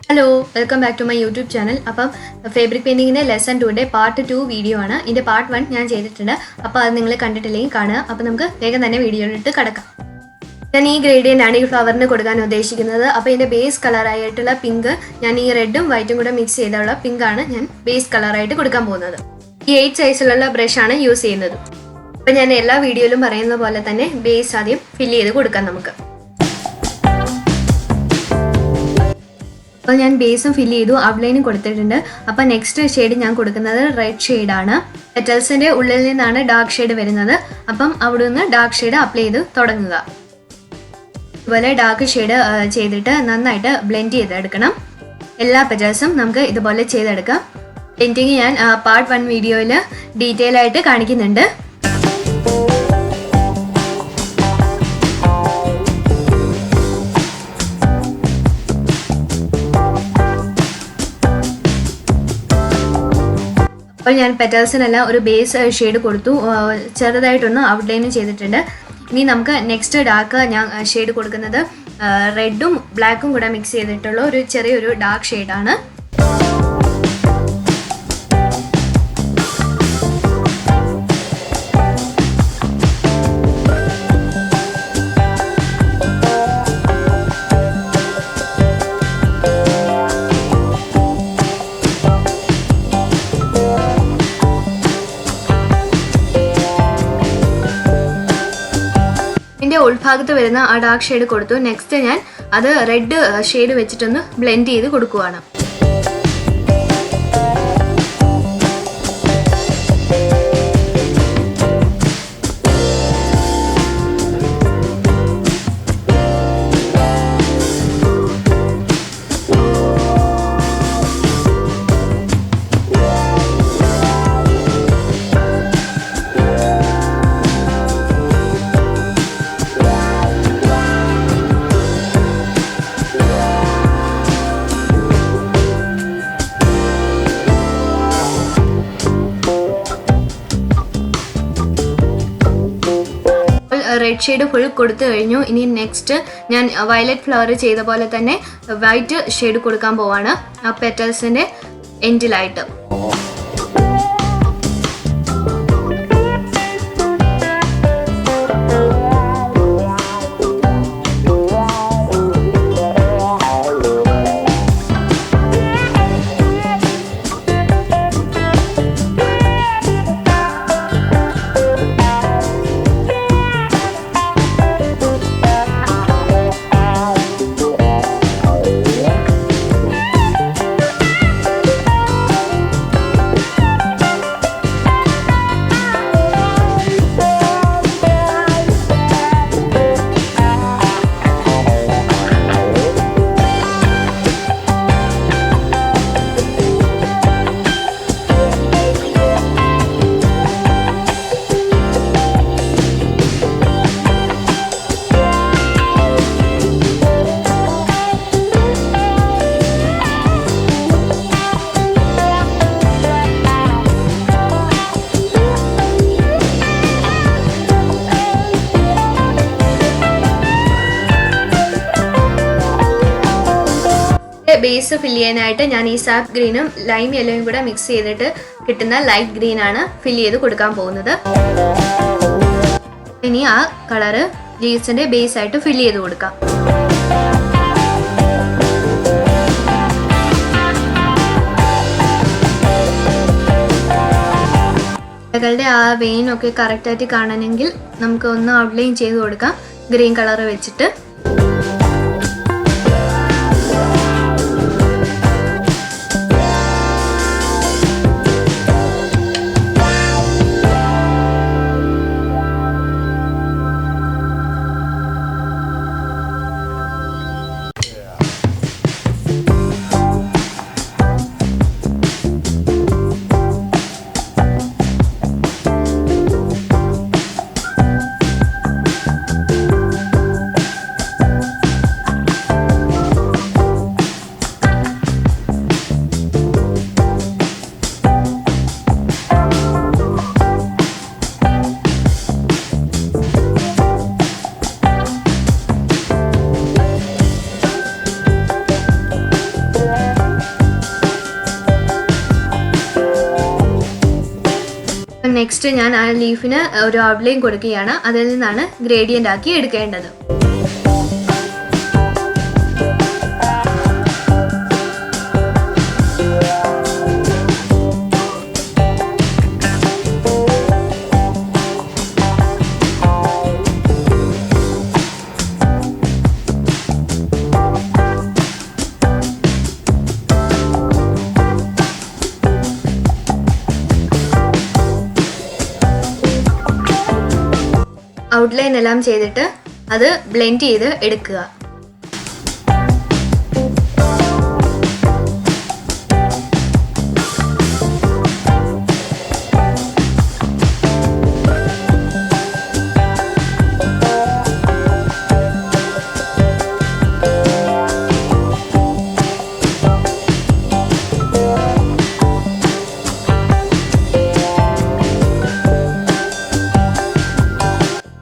Hello, welcome back to my YouTube channel. Now, Fabric Painting in Lesson 2 Part 2 video. In Part 1, I have done it. Now, you can see the link. Now, we will make a video. Then this gradient is flower. Now, the base color is pink. Red and white mix pink base color. This 8 size brush is used. Now, I will video the base fill. I will base fill the outline. Now, next shade is red shade. Petals are dark shade. Now, dark shade apply dark shade blend all petals blending part 1 video detail petals and base shade outline next dark shade red black mix dark shade old ഭാഗത്ത് വരുന്ന ആ dark shade കൊടുത്തു next ഞാൻ അത് red shade വെച്ചിട്ടൊന്ന് blend ചെയ്ത് കൊടുക്കുകയാണ് red shade full കൊടുത്തു കഴിഞ്ഞു ഇനി നെക്സ്റ്റ് ഞാൻ വയലറ്റ് ഫ്ലവർ ചെയ്ത പോലെ തന്നെ വൈറ്റ് ഷേഡ് കൊടുക്കാൻ പോവാണ് ആ പെറ്റൽസിന്റെ എൻഡിലായിട്ട് base fill ചെയ്യാനായിട്ട് ഞാൻ ഈ സാപ്പ് ഗ്രീനും ലൈം യെല്ലോയും കൂടെ മിക്സ് ചെയ്തിട്ട് കിട്ടുന്ന ലൈറ്റ് ഗ്രീൻ ആണ് ഫിൽ ചെയ്ത് കൊടുക്കാൻ പോകുന്നത് ഇനി ആ കളർ ലീവ്സിന്റെ ബേസ് ആയിട്ട് ഫിൽ ചെയ്ത് കൊടുക്കാം ഇലകളുടെ ആ വെയിൻ ഒക്കെ കറക്റ്റ് ആയിട്ട് കാണണമെങ്കിൽ നമുക്ക് ഒന്ന് ഔട്ട്ലൈൻ ചെയ്ത് കൊടുക്കാം ഗ്രീൻ കളർ വെച്ചിട്ട് നെക്സ്റ്റ് ഞാൻ ആ ലീഫിന് ഒരു ഔട്ട്ലൈൻ കൊടുക്കുകയാണ്. അതിൽ നിന്നാണ് ഗ്രേഡിയൻ്റ് ആക്കി എടുക്കേണ്ടത്. ഔട്ട്ലൈൻ എല്ലാം ചെയ്തിട്ട് അത് ബ്ലെൻഡ് ചെയ്ത് എടുക്കുക.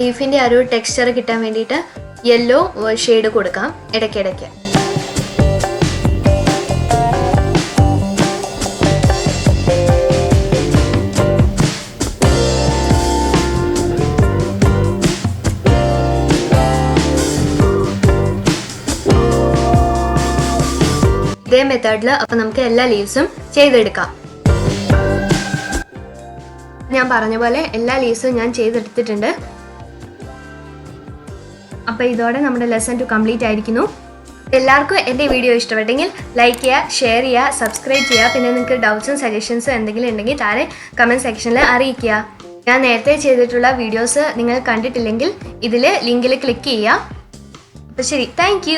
ലീഫിൻ്റെ ആ ഒരു ടെക്സ്ചർ കിട്ടാൻ വേണ്ടിയിട്ട് യെല്ലോ ഷെയ്ഡ് കൊടുക്കാം ഇടയ്ക്കിടയ്ക്ക്. ഇതേ മെത്തേഡിൽ അപ്പം നമുക്ക് എല്ലാ ലീവ്സും ചെയ്തെടുക്കാം. ഞാൻ പറഞ്ഞ പോലെ എല്ലാ ലീവ്സും ഞാൻ ചെയ്തെടുത്തിട്ടുണ്ട്. അപ്പോൾ ഇതോടെ നമ്മുടെ ലെസൺ 2 കംപ്ലീറ്റ് ആയിരിക്കുന്നു. എല്ലാവർക്കും എൻ്റെ വീഡിയോ ഇഷ്ടപ്പെട്ടെങ്കിൽ ലൈക്ക് ചെയ്യുക, ഷെയർ ചെയ്യുക, സബ്സ്ക്രൈബ് ചെയ്യുക. പിന്നെ നിങ്ങൾക്ക് ഡൗട്ട്സും സജഷൻസും എന്തെങ്കിലും ഉണ്ടെങ്കിൽ താഴെ കമൻറ്റ് സെക്ഷനിൽ അറിയിക്കുക. ഞാൻ നേരത്തെ ചെയ്തിട്ടുള്ള വീഡിയോസ് നിങ്ങൾ കണ്ടിട്ടില്ലെങ്കിൽ ഇതിൽ ലിങ്കിൽ ക്ലിക്ക് ചെയ്യുക. അപ്പോൾ ശരി, താങ്ക്